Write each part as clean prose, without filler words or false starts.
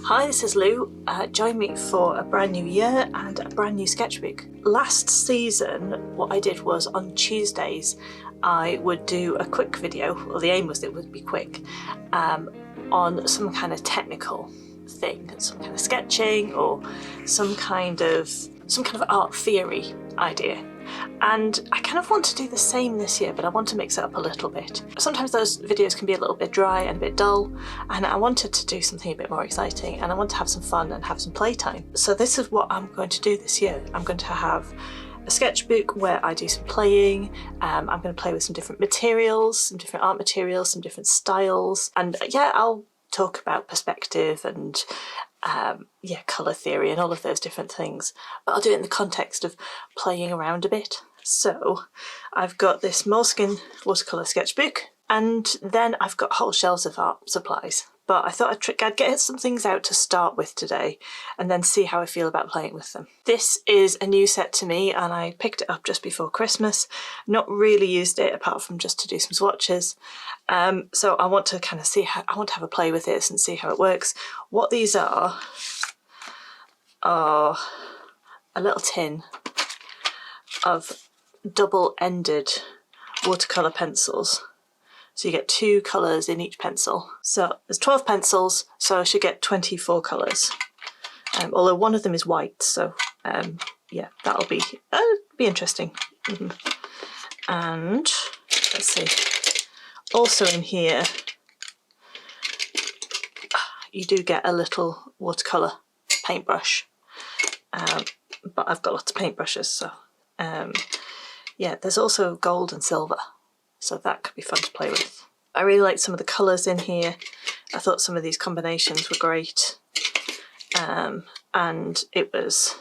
Hi, this is Lou. Join me for a brand new year and a brand new sketchbook. Last season, what I did was on Tuesdays, I would do a quick video, or the aim was it would be quick, on some kind of technical thing, some kind of sketching or some kind of art theory idea. And I kind of want to do the same this year, but I want to mix it up a little bit. Sometimes those videos can be a little bit dry and a bit dull, and I wanted to do something a bit more exciting, and I want to have some fun and have some playtime. So this is what I'm going to do this year. I'm going to have a sketchbook where I do some playing. I'm going to play with some different materials, some different art materials, some different styles, and yeah, I'll talk about perspective and colour theory and all of those different things, but I'll do it in the context of playing around a bit. So I've got this moleskin watercolour sketchbook, and then I've got whole shelves of art supplies, but I thought I'd get some things out to start with today and then see how I feel about playing with them. This is a new set to me, and I picked it up just before Christmas. Not really used it apart from just to do some swatches. So I want to kind of I want to have a play with this and see how it works. What these are a little tin of double-ended watercolour pencils. So you get 2 colours in each pencil. So there's 12 pencils, so I should get 24 colours. Although one of them is white, so yeah, that'll be interesting. And let's see. Also in here, you do get a little watercolour paintbrush, but I've got lots of paintbrushes, so yeah, there's also gold and silver, so that could be fun to play with. I really like some of the colours in here. I thought some of these combinations were great, and it was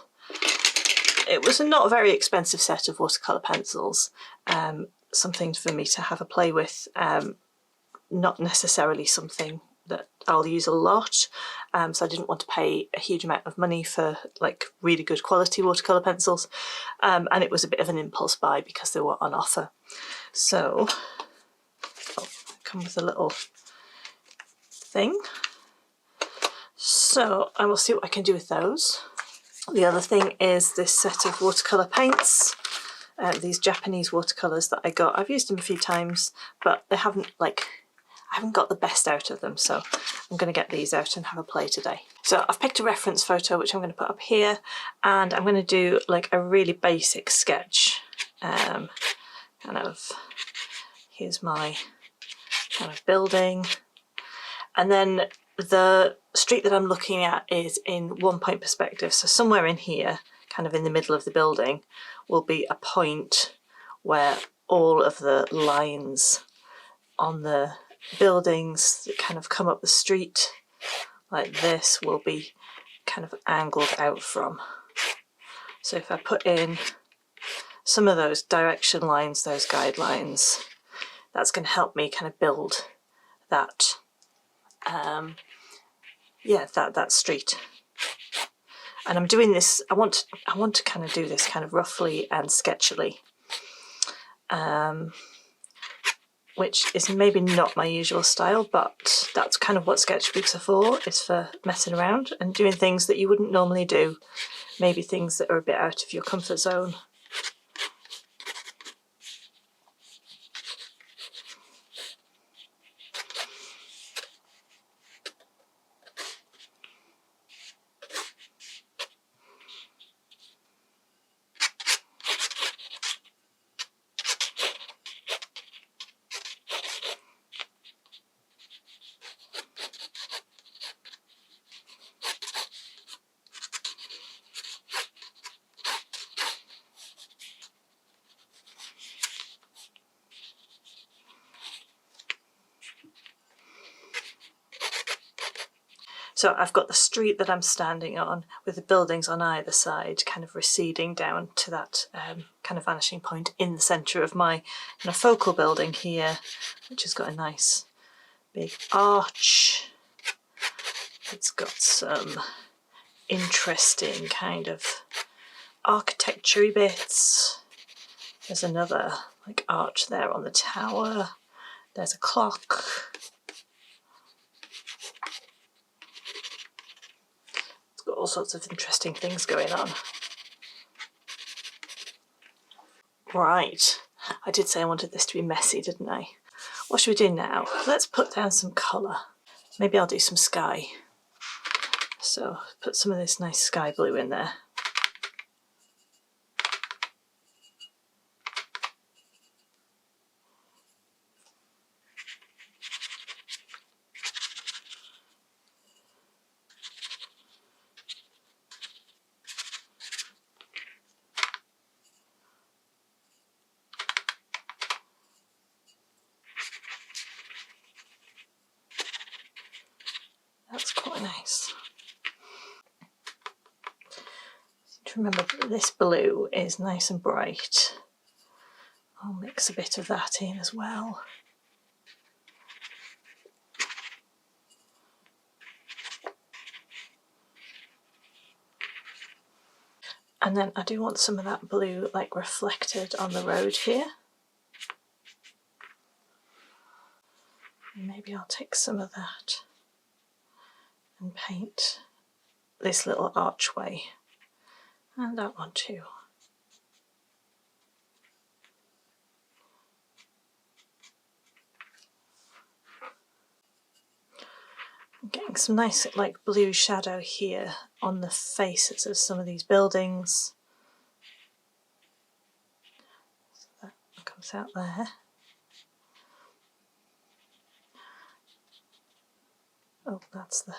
a not very expensive set of watercolour pencils. Something for me to have a play with, not necessarily something that I'll use a lot, so I didn't want to pay a huge amount of money for like really good quality watercolour pencils, and it was a bit of an impulse buy because they were on offer. So come with a little thing, so I will see what I can do with those. The other thing is this set of watercolour paints. These Japanese watercolours that I got. I've used them a few times, but I haven't got the best out of them, so I'm going to get these out and have a play today. So I've picked a reference photo which I'm going to put up here, and I'm going to do like a really basic sketch. Kind of, here's my kind of building, and then the street that I'm looking at is in 1-point perspective, so somewhere in here, kind of in the middle of the building, will be a point where all of the lines on the buildings that kind of come up the street like this will be kind of angled out from. So if I put in some of those direction lines, those guidelines, that's going to help me kind of build that that street. And I'm doing this, I want to kind of do this kind of roughly and sketchily, which is maybe not my usual style, but that's kind of what sketchbooks are for, is for messing around and doing things that you wouldn't normally do, maybe things that are a bit out of your comfort zone. So I've got the street that I'm standing on with the buildings on either side kind of receding down to that kind of vanishing point in the centre of my kind of focal building here, which has got a nice big arch. It's got some interesting kind of architecture-y bits. There's another like arch there on the tower. There's a clock. sorts of interesting things going on. Right, I did say I wanted this to be messy, didn't I? What should we do now? Let's put down some colour. Maybe I'll do some sky. So put some of this nice sky blue in there. That's quite nice. To remember that this blue is nice and bright. I'll mix a bit of that in as well. And then I do want some of that blue like reflected on the road here. Maybe I'll take some of that and paint this little archway, and that one too. I'm getting some nice like blue shadow here on the faces of some of these buildings. So that comes out there. Oh, that's the...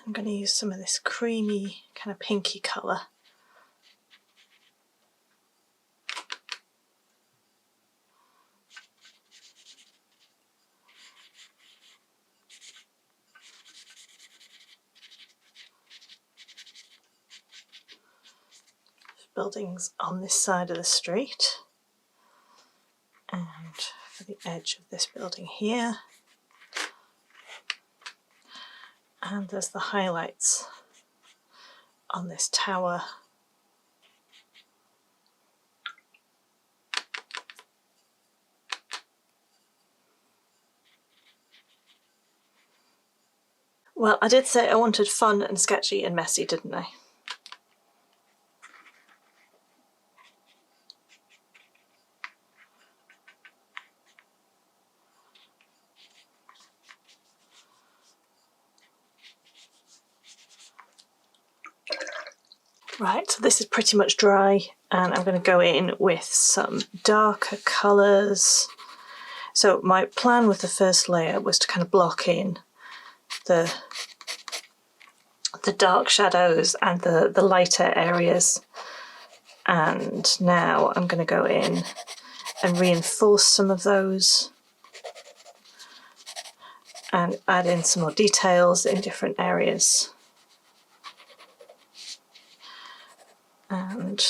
I'm going to use some of this creamy kind of pinky colour. Buildings on this side of the street, and for the edge of this building here. And there's the highlights on this tower. Well, I did say I wanted fun and sketchy and messy, didn't I? Right, so this is pretty much dry, and I'm going to go in with some darker colours. So my plan with the first layer was to kind of block in the dark shadows and the lighter areas, and now I'm going to go in and reinforce some of those and add in some more details in different areas. And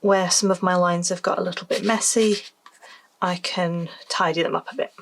where some of my lines have got a little bit messy, I can tidy them up a bit.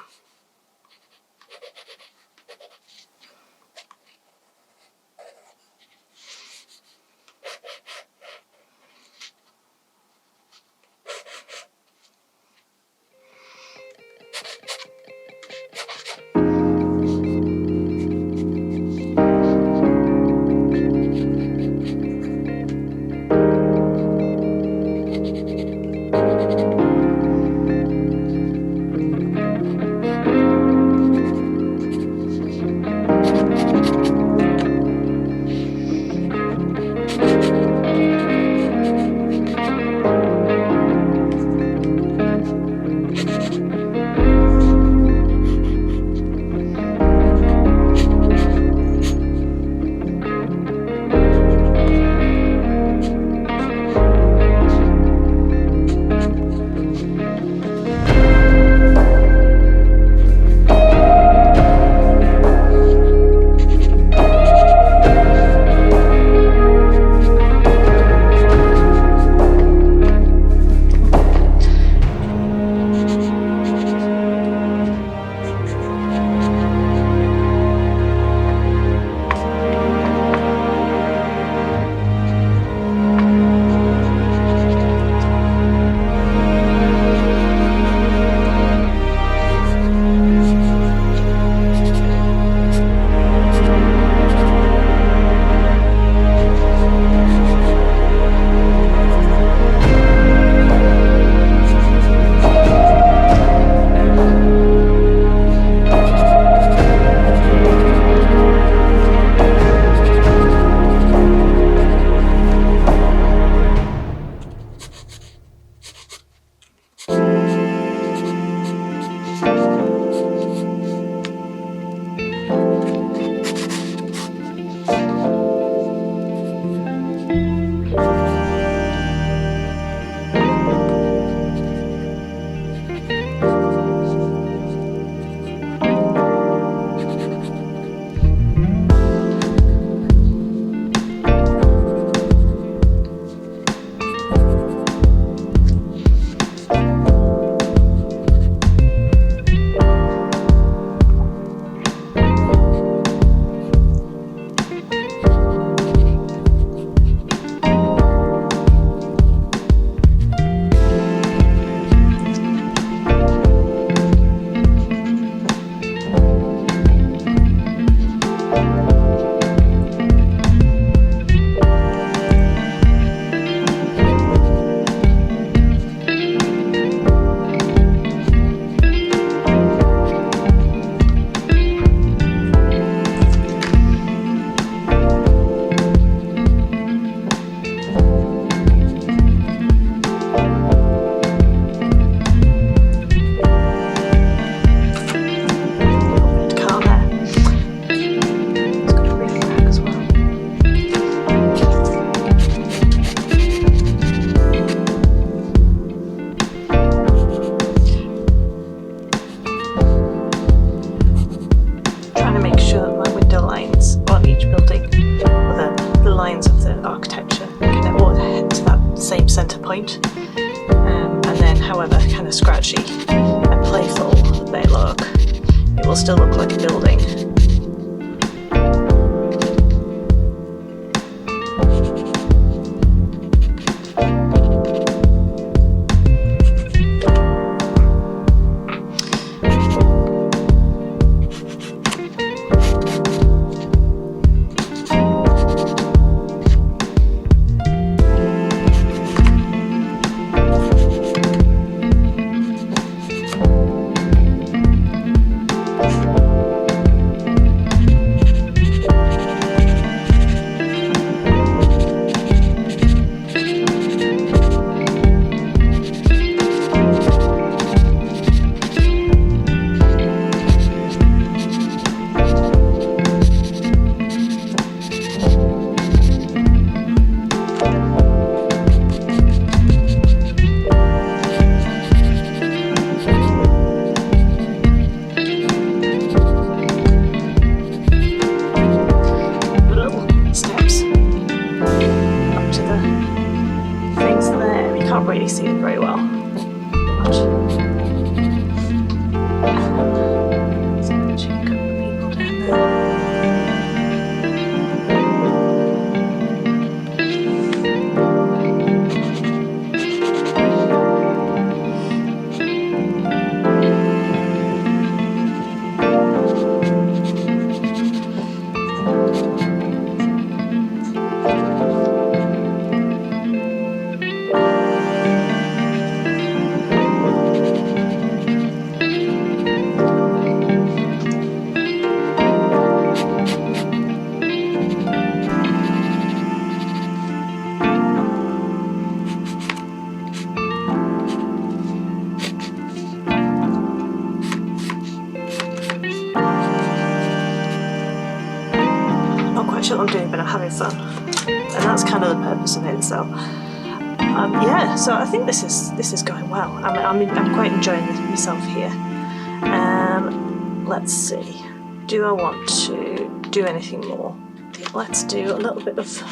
point. And then however kind of scratchy and playful they look, it will still look like a building. Can't really see it very well. There's actually a couple of people down there. What I'm doing, but I'm having fun, and that's kind of the purpose of it. So yeah, so I think this is going well. I'm quite enjoying myself here. Let's see, do I want to do anything more? Let's do a little bit of,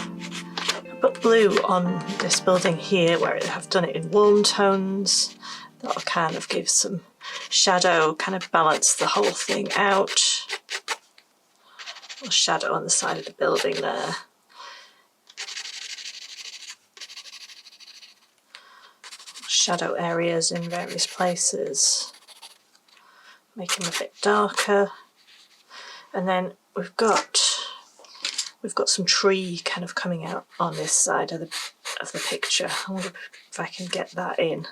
I put blue on this building here where I've done it in warm tones. That'll kind of give some shadow, kind of balance the whole thing out. Shadow on the side of the building there. Shadow areas in various places. Make them a bit darker. And then we've got some tree kind of coming out on this side of the picture. I wonder if I can get that in.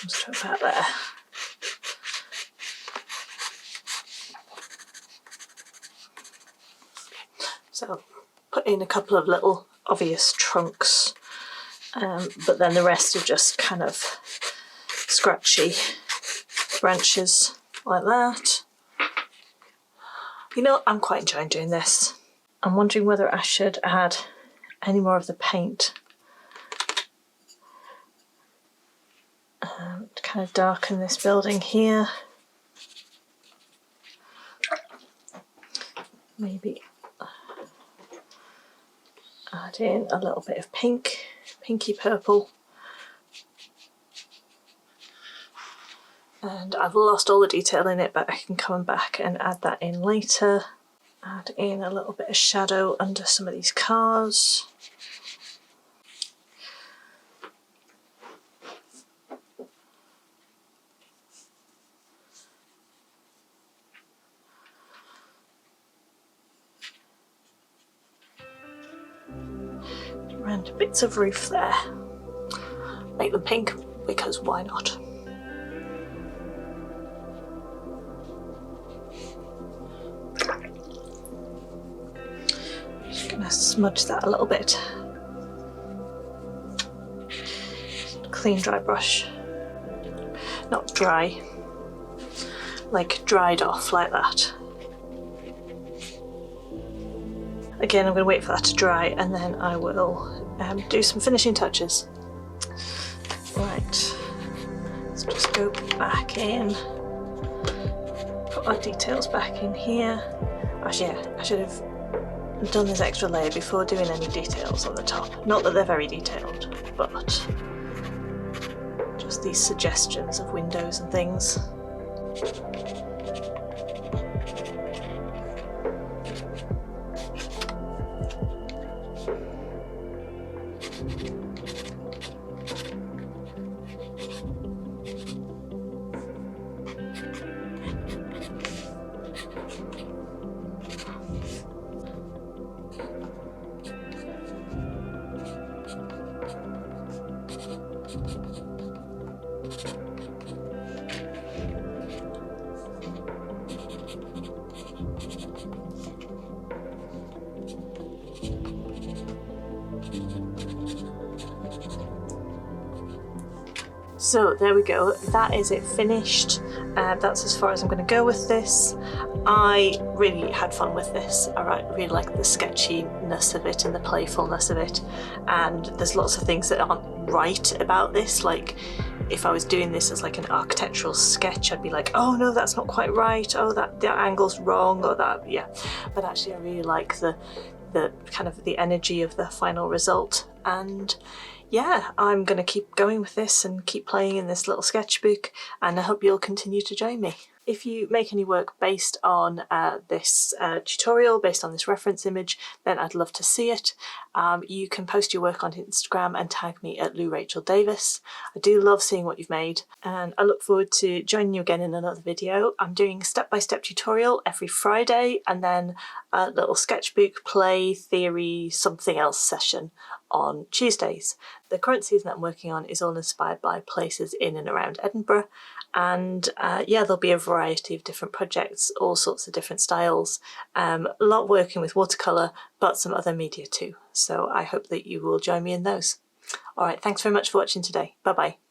To about there. So put in a couple of little obvious trunks, but then the rest are just kind of scratchy branches like that. You know, I'm quite enjoying doing this. I'm wondering whether I should add any more of the paint. To kind of darken this building here. Maybe add in a little bit of pink, pinky purple. And I've lost all the detail in it, but I can come back and add that in later. Add in a little bit of shadow under some of these cars. And bits of roof there. Make them pink because why not? Just gonna smudge that a little bit. Clean dry brush. Not dry, like dried off like that. Again, I'm going to wait for that to dry and then I will do some finishing touches. Right, let's just go back in, put our details back in here. Actually, yeah, I should have done this extra layer before doing any details on the top. Not that they're very detailed, but just these suggestions of windows and things. So there we go, that is it finished. That's as far as I'm going to go with this. I really had fun with this. I really like the sketchiness of it and the playfulness of it, and there's lots of things that aren't right about this. Like if I was doing this as like an architectural sketch, I'd be like, oh no, that's not quite right, oh that angle's wrong, or that, yeah. But actually I really like the kind of the energy of the final result, and yeah, I'm going to keep going with this and keep playing in this little sketchbook, and I hope you'll continue to join me. If you make any work based on this tutorial, based on this reference image, then I'd love to see it. You can post your work on Instagram and tag me at Lou Rachel Davis. I do love seeing what you've made, and I look forward to joining you again in another video. I'm doing step-by-step tutorial every Friday, and then a little sketchbook, play, theory, something else session on Tuesdays. The current season that I'm working on is all inspired by places in and around Edinburgh, and yeah, there'll be a variety of different projects, all sorts of different styles, a lot working with watercolour, but some other media too. So I hope that you will join me in those. Alright, thanks very much for watching today. Bye bye.